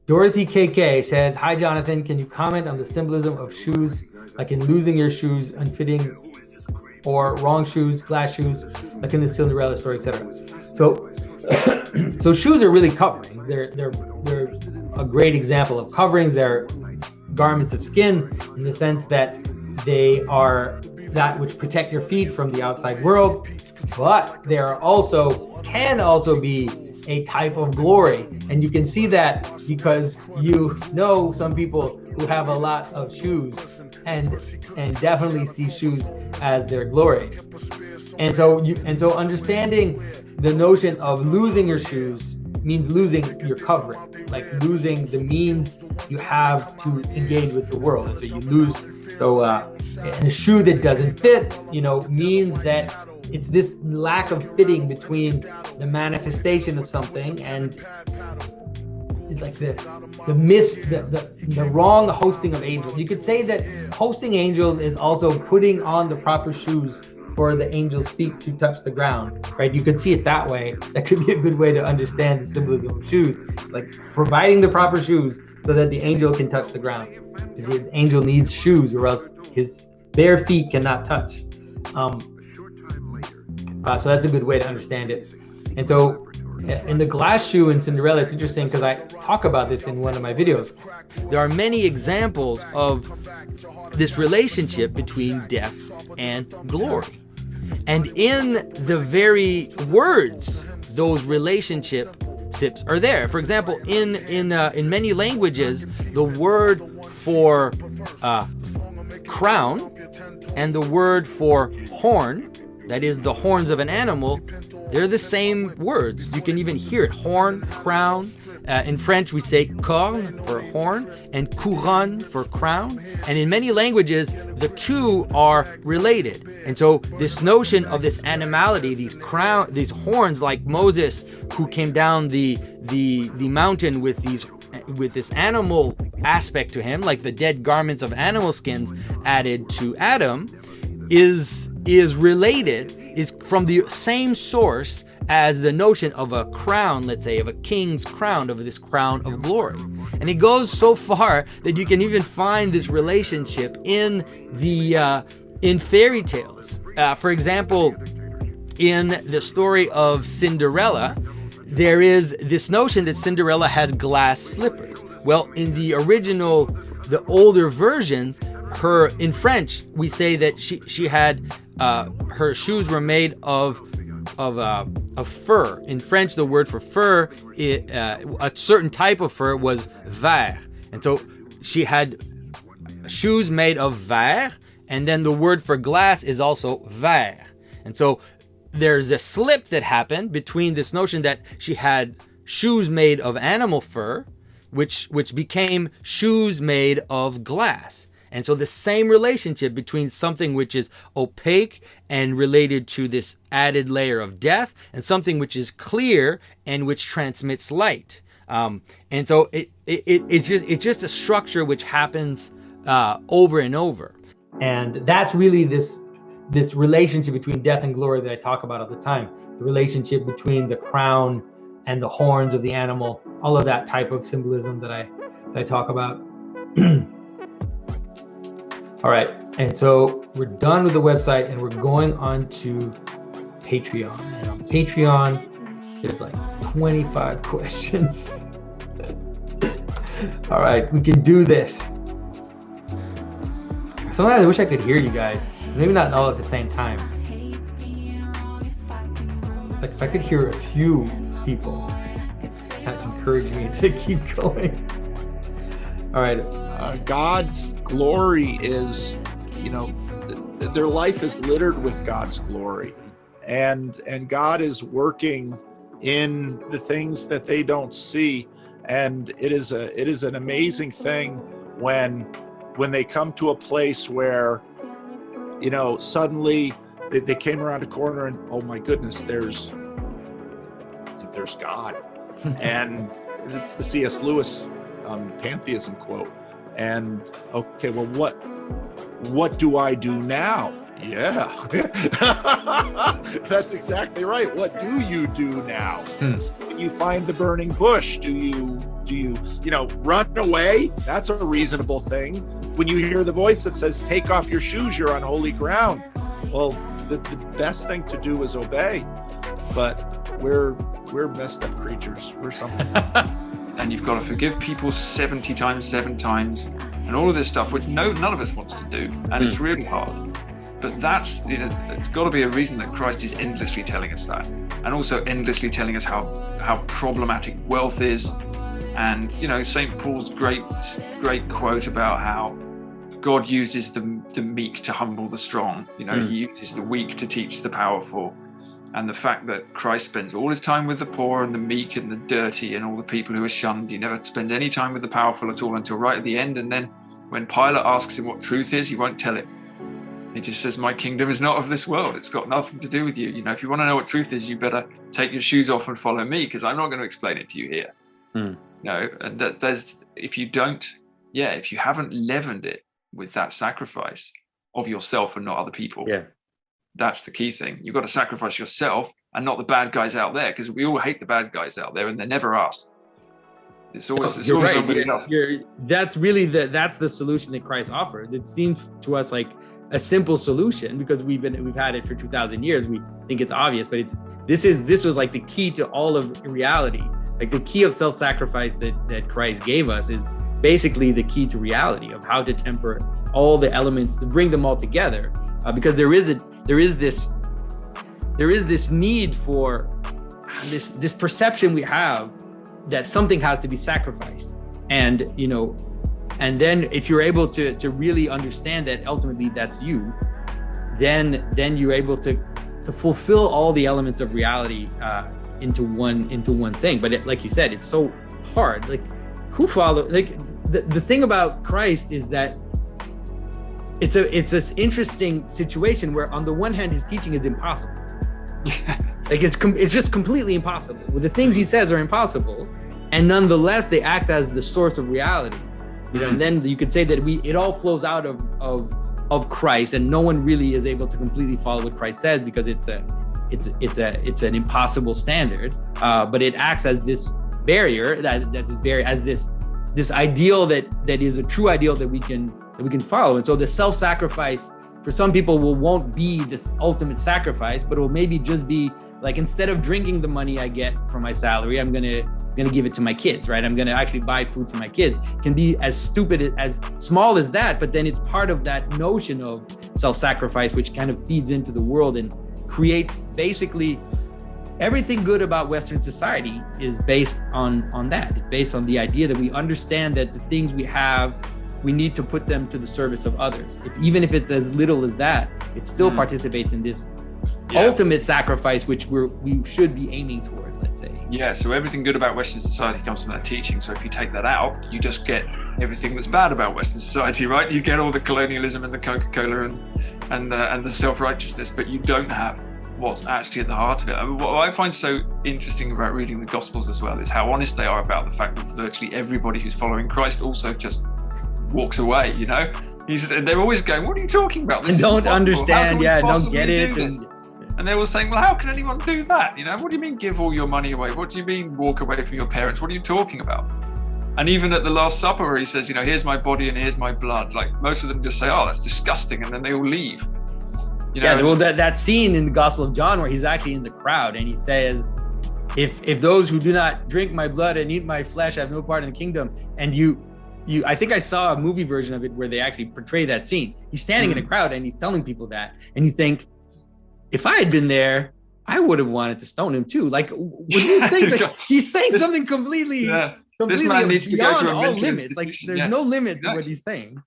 Dorothy KK says, "Hi Jonathan, can you comment on the symbolism of shoes, like in losing your shoes, unfitting, or wrong shoes, glass shoes, like in the Cinderella story, etc." So, so shoes are really coverings. They're a great example of coverings. They're garments of skin in the sense that they are that which protect your feet from the outside world, but they are also can also be a type of glory. And you can see that because you know some people who have a lot of shoes and definitely see shoes as their glory. And so understanding the notion of losing your shoes means losing your covering, like losing the means you have to engage with the world. And so you lose, and a shoe that doesn't fit, means that it's this lack of fitting between the manifestation of something and it's like the wrong hosting of angels. You could say that hosting angels is also putting on the proper shoes for the angel's feet to touch the ground, right? You could see it that way. That could be a good way to understand the symbolism of shoes. It's like providing the proper shoes so that the angel can touch the ground. Because the angel needs shoes or else his bare feet cannot touch. So that's a good way to understand it. And so in the glass shoe in Cinderella, it's interesting because I talk about this in one of my videos. There are many examples of this relationship between death and glory. And in the very words, those relationships are there. For example, in many languages, the word for crown and the word for horn, that is the horns of an animal, they're the same words. You can even hear it, horn, crown. In French, we say corne for horn and couronne for crown. And in many languages, the two are related. And so this notion of this animality, these horns, like Moses, who came down the mountain with this animal aspect to him, like the dead garments of animal skins added to Adam, is related, is from the same source as the notion of a crown, let's say, of a king's crown, of this crown of glory. And it goes so far that you can even find this relationship in fairy tales. For example, in the story of Cinderella, there is this notion that Cinderella has glass slippers. Well, in the original, the older versions, in French, we say that she had her shoes were made of fur. In French, the word for fur, a certain type of fur was vert. And so she had shoes made of vert, and then the word for glass is also vert. And so there's a slip that happened between this notion that she had shoes made of animal fur, which became shoes made of glass. And so the same relationship between something which is opaque and related to this added layer of death and something which is clear and which transmits light. And so it's just a structure which happens over and over. And that's really this relationship between death and glory that I talk about all the time. The relationship between the crown and the horns of the animal, all of that type of symbolism that I talk about. All right, and so we're done with the website and we're going on to Patreon. And on Patreon, there's like 25 questions. All right, we can do this. Sometimes I wish I could hear you guys. Maybe not all at the same time. Like if I could hear a few people, that encourage me to keep going. All right. God's glory is, their life is littered with God's glory, and God is working in the things that they don't see, and it is an amazing thing when they come to a place where, suddenly they came around a corner and, oh my goodness, there's God. And it's the C.S. Lewis pantheism quote. And okay, well, what do I do now? Yeah, that's exactly right. What do you do now? When you find the burning bush, do Do you, run away? That's a reasonable thing. When you hear the voice that says, take off your shoes, you're on holy ground. Well, the best thing to do is obey. But we're messed up creatures. We're something. And you've got to forgive people 70 times, 7 times, and all of this stuff, which none of us wants to do. And it's really hard. But that's, it's got to be a reason that Christ is endlessly telling us that. And also endlessly telling us how problematic wealth is. And, St. Paul's great quote about how God uses the meek to humble the strong. He uses the weak to teach the powerful. And the fact that Christ spends all his time with the poor and the meek and the dirty and all the people who are shunned. He never spends any time with the powerful at all until right at the end. And then when Pilate asks him what truth is, he won't tell it. He just says, my kingdom is not of this world. It's got nothing to do with you. If you want to know what truth is, you better take your shoes off and follow me, because I'm not going to explain it to you here. And if you haven't leavened it with that sacrifice of yourself and not other people, that's the key thing. You've got to sacrifice yourself and not the bad guys out there, because we all hate the bad guys out there and they're never us. It's always somebody else. That's really that's the solution that Christ offers. It seems to us like a simple solution because we've had it for 2,000 years. We think it's obvious, but this was like the key to all of reality. Like the key of self-sacrifice that Christ gave us is basically the key to reality of how to temper all the elements to bring them all together. Because there is this need for this perception we have that something has to be sacrificed, and then if you're able to really understand that ultimately that's you, then you're able to fulfill all the elements of reality into one thing. But like you said, it's so hard. Like the thing about Christ is that it's this interesting situation where on the one hand his teaching is impossible. Like it's just completely impossible. The things he says are impossible, and nonetheless they act as the source of reality. And then you could say that it all flows out of Christ, and no one really is able to completely follow what Christ says because it's an impossible standard. But it acts as this barrier as this ideal that is a true ideal that we can follow. And so the self-sacrifice for some people won't be this ultimate sacrifice, but it will maybe just be like, instead of drinking the money I get from my salary, I'm gonna give it to my kids, right? I'm gonna actually buy food for my kids. It can be as stupid, as small as that, but then it's part of that notion of self-sacrifice, which kind of feeds into the world and creates basically everything good about Western society is based on that. It's based on the idea that we understand that the things we have, we need to put them to the service of others. Even if it's as little as that, it still participates in this ultimate sacrifice, which we should be aiming towards, let's say. Yeah, so everything good about Western society comes from that teaching. So if you take that out, you just get everything that's bad about Western society, right? You get all the colonialism and the Coca-Cola and the self-righteousness, but you don't have what's actually at the heart of it. I mean, what I find so interesting about reading the Gospels as well is how honest they are about the fact that virtually everybody who's following Christ also just walks away, they're always going, what are you talking about? This don't understand, don't get it. And they're all saying, well, how can anyone do that? What do you mean give all your money away? What do you mean walk away from your parents? What are you talking about? And even at the Last Supper where he says, here's my body and here's my blood, like most of them just say, oh, that's disgusting, and then they all leave. Well, that scene in the Gospel of John where he's actually in the crowd and he says, if those who do not drink my blood and eat my flesh have no part in the kingdom, and I think I saw a movie version of it where they actually portray that scene. He's standing in a crowd and he's telling people that, and you think, if I had been there, I would have wanted to stone him too. Like, would you think that he's saying something completely this man needs to go beyond to a all mental limits? Like, there's no limit to what he's saying.